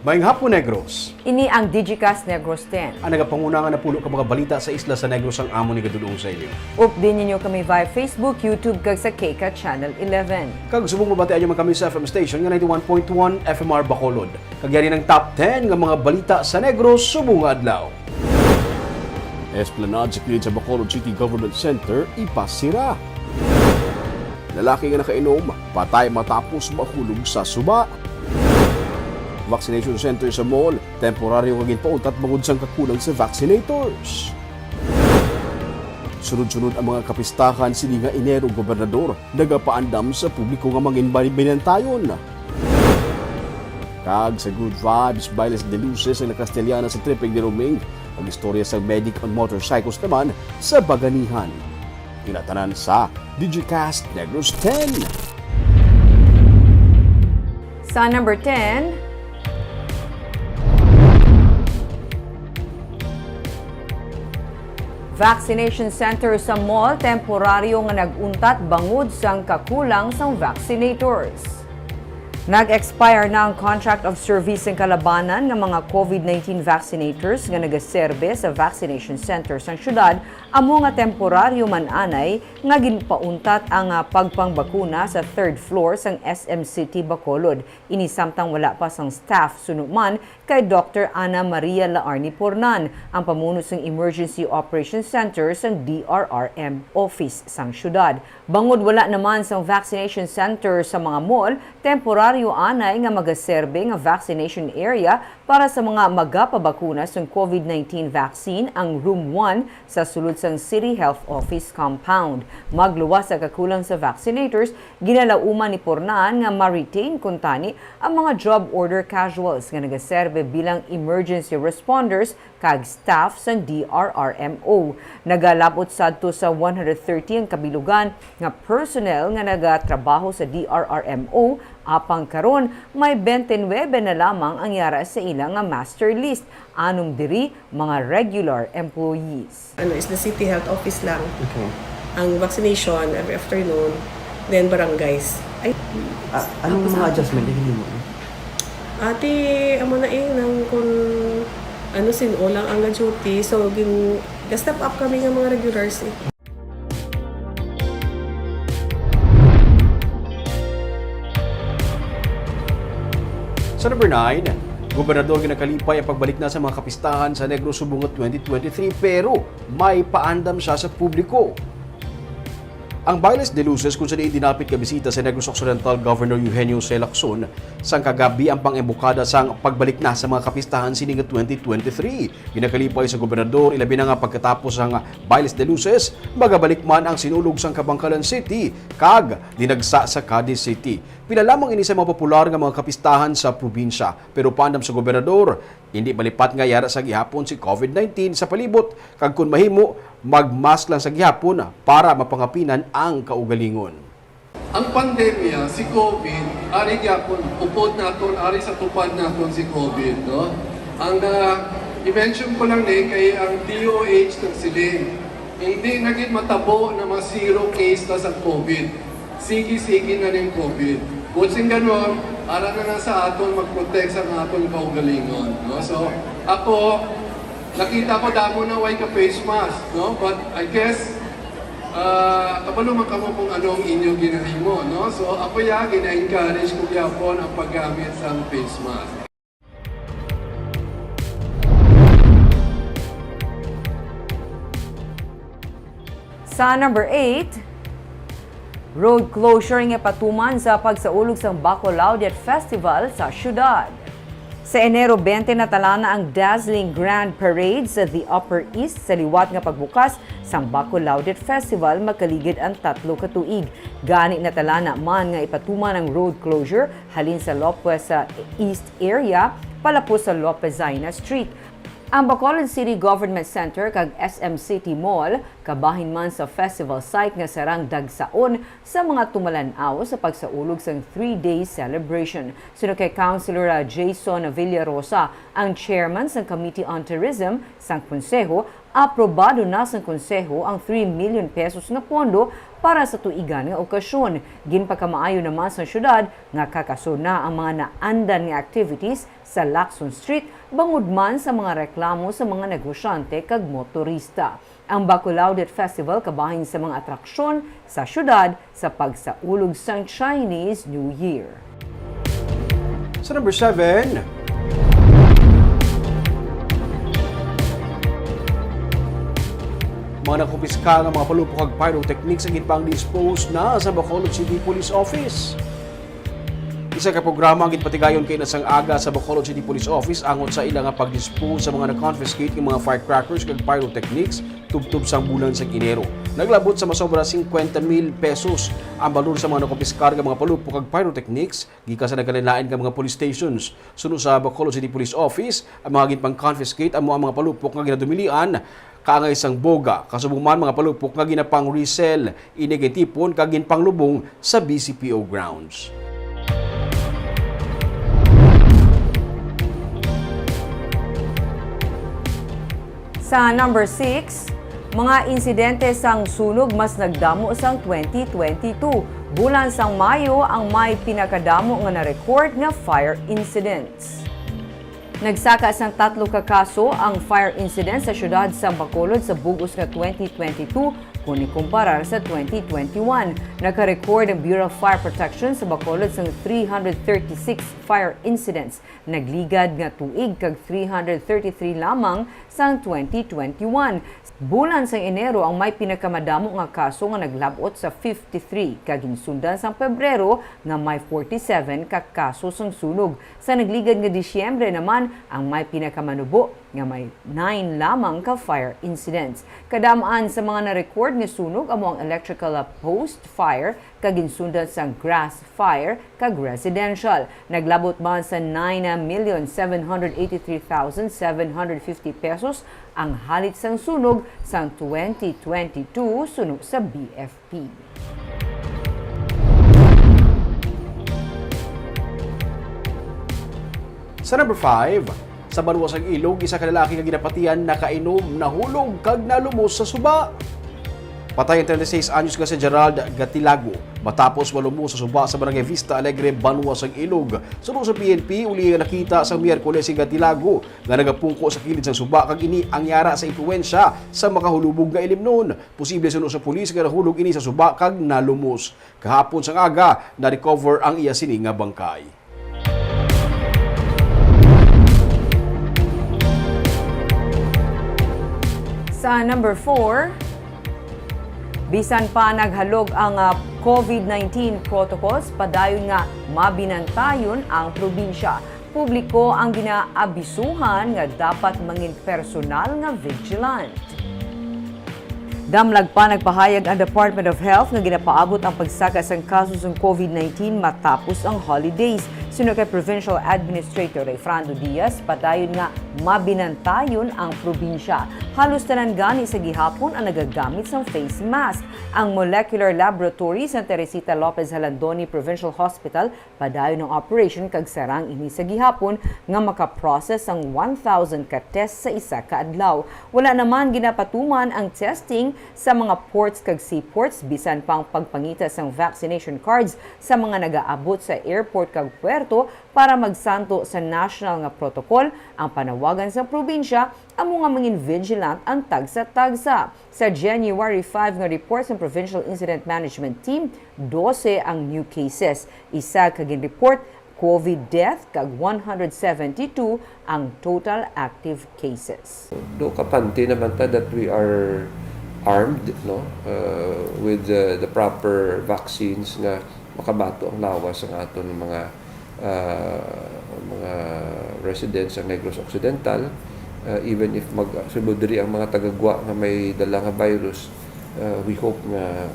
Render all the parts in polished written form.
Maayong hapon, Negros. Ini ang Digicast Negros X. Ang nagapangunangan na pulo ka mga balita sa isla sa Negros ang amo ni gadulong sa inyo. Updin ninyo kami via Facebook, YouTube, kag sa KK Channel 11. Kag subong mabatiin nyo man kami sa FM station nga 91.1 FMR Bacolod. Kag yari ng top 10 nga mga balita sa Negros subong adlaw. Esplanade sa kilid sa Bacolod City Government Center ipasira. Lalaki nga nakainom, patay matapos mahulog sa suba. Vaccination center sa mall, temporaryo kagin pauntat bangod sang kakulang sa vaccinators. Sunod-sunod ang mga kapistahan sini nga Enero gobernador nagapaandam sa publiko nga manginbinantayon. Kag sa Good Vibes, Bailes de Luces ang Castellana sa Tripping de Roming, ang istorya sa medic on motorcycles naman sa Baganihan. Tinatanan sa Digicast Negros X. Sa number 10, vaccination center sa mall temporaryo nga naguntat bangod sang kakulang sang vaccinators. Nag-expire na ang contract of service ng kalabanan ng mga COVID-19 vaccinators nga nagaserbe sa vaccination center sa syudad amo nga temporaryo man anay nga ginpauntat ang pagpangbakuna sa third floor sang SM City Bacolod. Ini samtang wala pa sang staff sunuman kay Dr. Ana Maria Laarni Pornan, ang pamuno sang Emergency Operations Center sang DRRM office sang syudad. Bangod wala naman sang vaccination center sa mga mall, temporaryo anay nga magaserbe nga vaccination area para sa mga magapabakuna sa COVID-19 vaccine ang Room 1 sa sulod sang City Health Office compound. Magluwas sa kakulang sa vaccinators, ginalauman ni Pornan nga ma-retain kuntani ang mga job order casuals nga nagaserbe bilang emergency responders kag staff sa DRRMO. Nagalabot sadto sa 130 ang kabilugan nga personnel nga nagatrabaho sa DRRMO, apang karon may 29 na lamang ang yara sa ilang nga master list, anong diri mga regular employees. Is the City Health Office lang. Okay. Ang vaccination every afternoon, then barangays. Anong mga adjustment hindi mo? Ate, amo na nang kung sinulang ang duty, so step up kami ng mga regulars Sa number 9, gobernador ginakalipay ang pagbalik na sa mga kapistahan sa Negros subungot 2023 pero may paandam siya sa publiko. Ang Bailes de Luces kung saan dinapit kabisita sa Negros Occidental Governor Eugenio C. Lacson sang kagabi ang pang-embukada sang pagbalik na sa mga kapistahan sininga 2023. Ginakalipay sa gobernador ilabi na nga pagkatapos ang Bailes de Luces magabalik man ang sinulog sang Kabangkalan City kag dinagsa sa Cadiz City. Pila lamang ini sa mga popular nga mga kapistahan sa probinsya pero paandam sa gobernador hindi malipat nga yara sa gihapon si COVID-19 sa palibot kag kun mahimo magmask lang sa gihapon para mapangapinan ang kaugalingon. Ang pandemya, si COVID, ari gyapon upod naton, ari sa tupad naton si COVID, no? Ang i-mention ko lang kay ang DOH ng siling. Hindi naging matabo na mga zero case na sa COVID. Sige-sige na rin COVID. Butsing ganon, ara na nga sa aton mag-protect sa aton kaugalingon, no? So, ako, nakita ko damo na way ka face mask, no? But I guess, kapalo man kamo kung anong inyo ginahimo, no? So, ako gina-encourage ko yapon ang paggamit sa face mask. Sa number 8, road closure nga patuman sa pagsaulog sa Bacolaudet Festival sa syudad. Sa Enero 20 natalana ang dazzling Grand Parade sa the Upper East sa liwat nga pagbukas sa Bacolaudet Festival makaligid ang 3 ka tuig. Gani natalana man nga ipatuman ang road closure halin sa Lopez sa East area palapos sa Lopezina Street. Ang Bacolod City Government Center kag SM City Mall kabahin man sa festival site nga sarang dagsaon sa mga tumalanaw sa pagsaulog sa 3-day celebration. Sino kay Councilor Jason Villarosa, ang chairman sa Committee on Tourism sang Konseho, aprobado na sa Konseho ang 3 million pesos na pondo para sa tuigan nga okasyon. Ginpagkamaayo naman sa syudad nga kakasuna ang mga naandan nga activities sa Lacson Street bangod man sa mga reklamo sa mga negosyante kag motorista. Ang Bacolaudet Festival kabahin sa mga atraksyon sa syudad sa pagsaulog sang Chinese New Year. Sa number 7, mga nakupiska ng mga palupok ag pyrotechnics ang ginpang dispose na sa Bacolod City Police Office. Isa ka programa ang ginpatigayon kay nasang aga sa Bacolod City Police Office angon sa ilang pag-dispose sa mga na-confiscate ng mga firecrackers kag pyrotechnics tubtub sang bulan sa Enero. Naglabot sa masobra 50,000 pesos ang balor sa mga nakumpiskar nga mga palupok kag pyrotechnics gikan sa nagkalilain nga mga police stations. Sunod sa Bacolod City Police Office, ang mga ginpang confiscate ang mga palupok nga ginadumilian kaangay isang boga, kasubong man mga palupok nga ginapang resell, inigitipon kag ginpanglubong sa BCPO grounds. Sa number 6, mga insidente sang sunog mas nagdamo sang 2022. Bulan sang Mayo ang may pinakadamo nga na-record nga fire incidents. Nagsaka sang 3 ka kaso ang fire incident sa syudad sa Bacolod sa bug-os nga 2022 kung ikumparar sa 2021. Naka-record ang Bureau of Fire Protection sa Bacolod sang 336 fire incidents. Nagligad nga tuig kag 333 lamang sang 2021. Bulan sang Enero ang may pinakamadamo nga kaso nga naglabot sa 53 kag hinsundan sang Pebrero nga may 47 ka kaso sang sunog. Sa nagligad nga Disyembre naman ang may pinakamanubo nga may 9 lamang ka fire incidents. Kadamaan sa mga na-record nga sunog amo ang electrical post fire kag hinsundan sang grass fire kag residential. Naglabot man sa 9,783,750 pesos ang halit sang sunog sang 2022 sunog sa BFP. Sa number 5, sa Banuasang Ilog, isa ka lalaki nga ginapatian nakainom, nahulog kag nalumos sa suba. Patay ang 36 anyos nga si Gerald Gatilago matapos malumos sa suba sa Barangay Vista Alegre, Banuasang Ilog. Sunod sa PNP, uli nga nakita sa Miyerkules si Gatilago nga nagapungko sa kilid sang suba kag ini ang yara sa impluwensya sa makahulubog nga ilimnon. Posible sunod sa pulis nga nahulog ini sa suba kag nalumos. Kahapon sang aga, na-recover ang iya sini nga bangkay. Sa number 4, bisan pa naghalog ang COVID-19 protocols, padayon nga mabinantayon ang probinsya. Publiko ang ginaabisuhan nga dapat mangin personal nga vigilant. Damlag pa nagpahayag ang Department of Health nga ginapaabot ang pagsaka sang kaso ng COVID-19 matapos ang holidays. Sino kay Provincial Administrator Fernando Diaz, padayon nga mabinantayon ang probinsya. Halos tanan gani sa gihapon ang nagagamit sa face mask. Ang Molecular Laboratory sa Teresita Lopez Halandoni Provincial Hospital padayon ng operation kag sarang ini sa gihapon nga makaprocess ang 1,000 ka test sa isa ka adlaw. Wala naman ginapatuman ang testing sa mga ports kag seaports bisan pang pagpangita sang vaccination cards sa mga nagaabot sa airport kag puerto para magsanto sa national nga protokol. Ang panawagan sa probinsya amo nga mangin vigilant ang tagsa-tagsa. Sa January 5 nga report sa Provincial Incident Management Team, 12 ang new cases. Isa kagin report COVID death kag 172 ang total active cases. Do kapante naman ta that we are armed with the proper vaccines nga makabato ang lawas ng aton mga residents sa Negros Occidental. Even if magsulod diri ang mga tagagwa nga may dala nga virus, we hope nga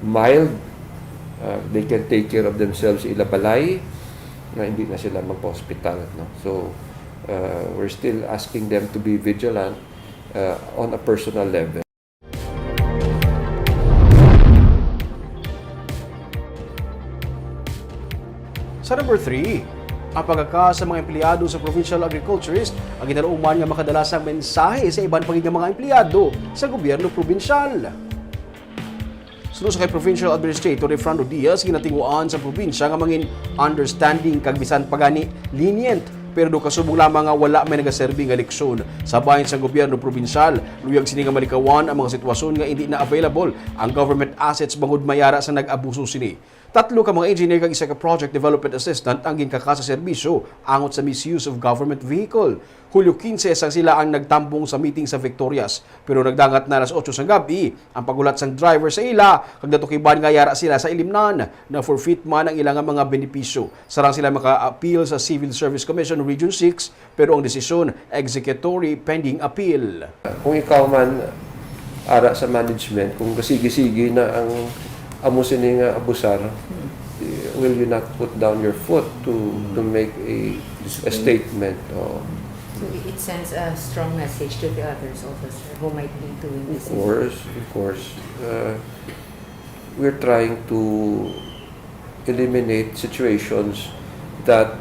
mild, they can take care of themselves ila balay, na hindi na sila magpa-hospital. No? So, we're still asking them to be vigilant on a personal level. Sa number 3, ang pagkaka sa mga empleyado sa provincial agriculturist ang ginalauman nga makadala sa mensahe sa iban paging mga empleyado sa gobyerno probinsyal. Sunod sa kay Provincial Administrator Fernando Diaz, ginatinguan sa probinsya nga mangin understanding kag bisan pagani lenient pero do kasubong lamang nga wala may nagaserbing nga leksyon sa bahin sa gobyerno probinsyal. Luyag sini nga malikawan ang mga sitwasyon nga hindi na available ang government assets bangod mayara sa nag-abuso sini. 3 ka mga engineer kag isa ka project development assistant ang ginkaka sa serbisyo angot sa misuse of government vehicle. Hulyo 15 sang sila ang nagtambong sa meeting sa Victorias, pero nagdangat na alas 8 sang gabi ang pagulat sang driver sa ila kag natukiban nga yara sila sa ilimnan na forfeit man ang ilang mga benepisyo. Sarang sila maka-appeal sa Civil Service Commission Region 6, pero ang desisyon executory pending appeal. Kung ikaw man ara sa management, kung kasigi-sige na ang amo sini nga abusar, will you not put down your foot to make a statement? So it sends a strong message to the others officers who might be doing this. Of course. We're trying to eliminate situations that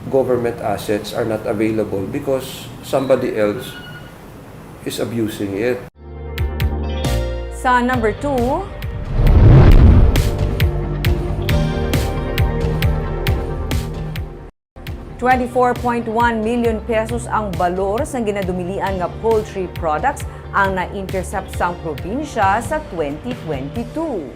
government assets are not available because somebody else is abusing it. Sa number 2, 24.1 million pesos ang balor sa ginadumilian nga poultry products ang na-intercept sang probinsya sa 2022.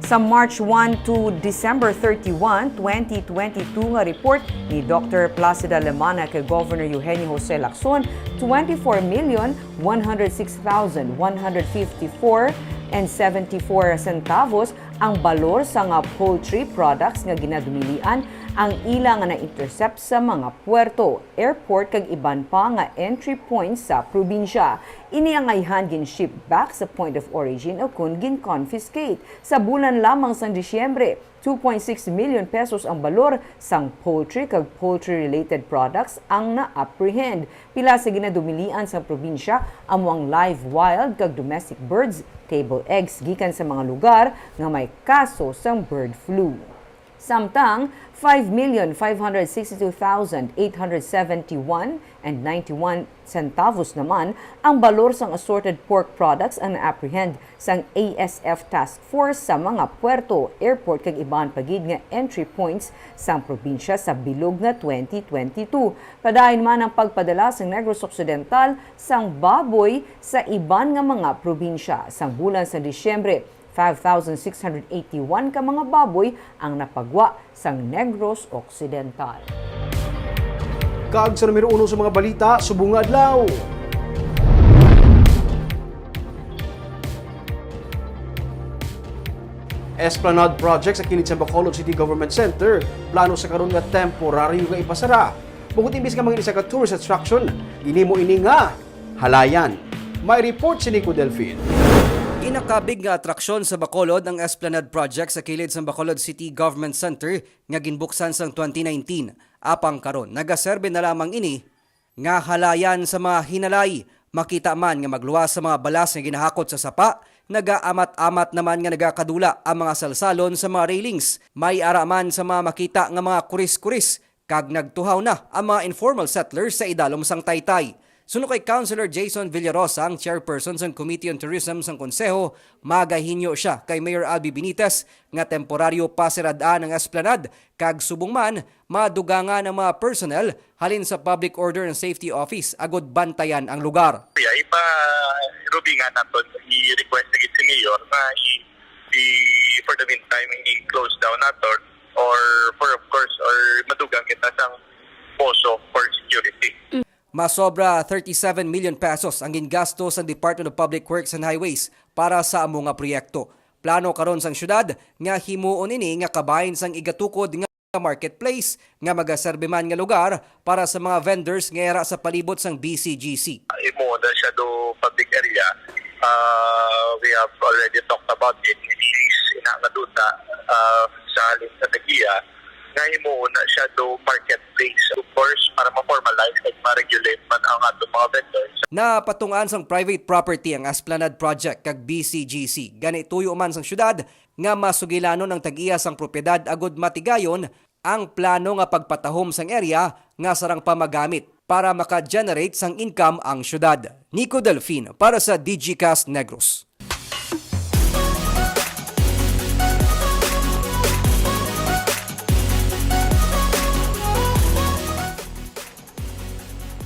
Sa March 1 to December 31, 2022 nga report ni Dr. Placida Lemana kay Governor Eugenio Jose Lacson, 24,106,154.74 centavos ang balor sa nga poultry products nga ginadumilian ang ilang nga na-intercept sa mga puerto, airport kag iban pa nga entry points sa probinsya. Ini ang ayhan gin-ship back sa point of origin o kun gin-confiscate. Sa bulan lamang sa Disyembre, 2.6 million pesos ang balor sang poultry kag poultry-related products ang na-apprehend. Pila sa ginadumilian sa probinsya amo ang live wild kag domestic birds, table eggs gikan sa mga lugar nga may kaso sang bird flu. Samtang 5,562,871.91 centavos naman ang balor sang assorted pork products ang na-apprehend sang ASF Task Force sa mga puerto, airport kag iban pagid nga entry points sang probinsya sa bilog nga 2022. Padayon man ang pagpadala sang Negros Occidental sang baboy sa iban nga mga probinsya. Sang bulan sa Disyembre, 5,681 ka mga baboy ang napagwa sang Negros Occidental. Kag sa numero 1 sa mga balita, subong nga adlaw. Esplanade Project sa kilid sa Bacolod City Government Center, plano sa karon nga temporaryo nga ipasara. Bukod imbis nga mga isa ka tourist attraction, ginimo ini nga halayan. May report si Nico Delfin. Inakabig nga atraksyon sa Bacolod ang Esplanade Project sa kilid sa Bacolod City Government Center nga ginbuksan sang 2019. Apang karon nagaserbe na lamang ini nga halayan sa mga hinalay. Makita man nga magluwas sa mga balas nga ginahakot sa sapa, nagaamat-amat naman nga nagakadula ang mga salsalon sa mga railings. May araman sa mga makita nga mga kuris-kuris kag nagtuhaw na ang mga informal settlers sa idalom sang Taytay. Suno kay Councilor Jason Villarosa, ang chairperson sa Committee on Tourism sang Konseho, magahinyo siya kay Mayor Albi Benitez nga temporaryo pasiradaan ang Esplanade kag subong man madugangan ang mga personnel halin sa Public Order and Safety Office agod bantayan ang lugar. Ipa-rubingan natin, i-request na si Mayor na for the meantime i-close down natin or madugang kita sang poso for security. Masobra 37 million pesos ang gingasto sa Department of Public Works and Highways para sa amo nga proyekto. Plano karon sang syudad nga himuon ini nga kabahin sang igatukod nga marketplace nga magaserbe man nga lugar para sa mga vendors nga era sa palibot sang BCGC. Imo na siya do public area. We have already talked about it. She's inangaduta sa halin sa Tagiya nga imo na siya do marketplace. Of course, para ma-formalize at ma-regulate man ang atong mga vendors. Napatungan sang private property ang Esplanade Project kag BCGC. Gani tuyo man sang syudad nga masugilano ng tag-iya sang propiedad agod matigayon ang plano nga pagpatahom sang area nga sarang pamagamit para maka-generate sang income ang syudad. Nico Delfin para sa Digicast Negros.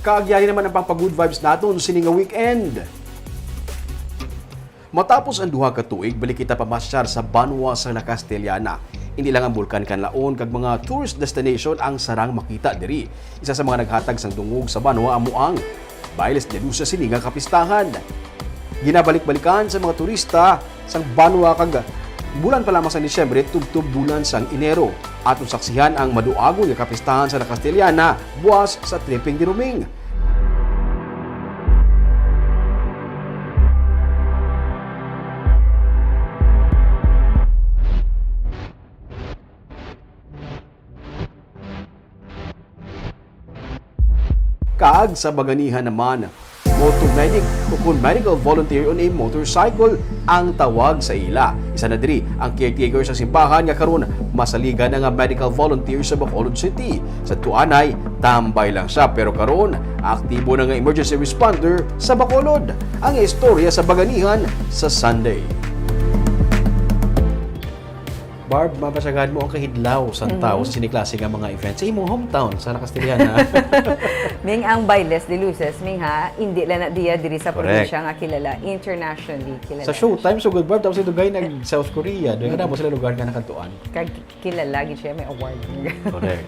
Kaagyari naman ang pampag-good vibes naton sininga weekend. Matapos ang duha ka tuig, balik kita pamasyar sa Banwa sa La Castellana. Hindi lang ang bulkan kanlaon kag mga tourist destination ang sarang makita diri. Isa sa mga naghatag sang dungog sa Banwa amuang Bailes de Luz sa sininga kapistahan. Ginabalik-balikan sa mga turista sang Banwa kag bulan pa lamang sa Disyembre tubtub bulan sang Enero. Atong saksihan ang maduagon nga kapistahan sa La Castellana buwas sa tripping dinuming. Kaag sa baganihan naman, motomedic o kung medical volunteer on a motorcycle ang tawag sa ila. Isa na diri ang caretaker sa simbahan nga karon masaligan na nga medical volunteer sa Bacolod City. Sa tuanay, tambay lang siya pero karon aktibo na nga emergency responder sa Bacolod. Ang istorya sa baganihan sa Sunday. Barb, mapasagad mo ang kahidlaw sa tao sa siniklase nga mga events sa imong hometown sa La Castellana. Ming ang Bailes de Luces, Ming ha, hindi lang na diya diri sa Correct. probinsya nga kilala, internationally kilala. Sa showtime, so good Barb, tapos ito gay nag-South Korea. Doon ka na mo sila lugar nga nakantuan. Kag kilala, gid siya may award. Correct.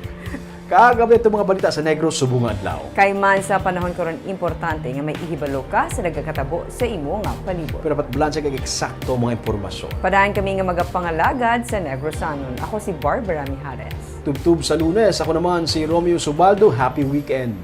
Kaagabi itong mga balita sa Negros Subong Adlaw. Kay man sa panahon karon importante nga may ihibalo ka sa nagkakatabo sa imo nga palibot. Pero dapat balansya kag eksakto mga impormasyon. Padayon kami nga magapangalagad sa Negrosanon. Ako si Barbara Mijares. Tubtub sa Lunes, ako naman si Romeo Subaldo. Happy weekend!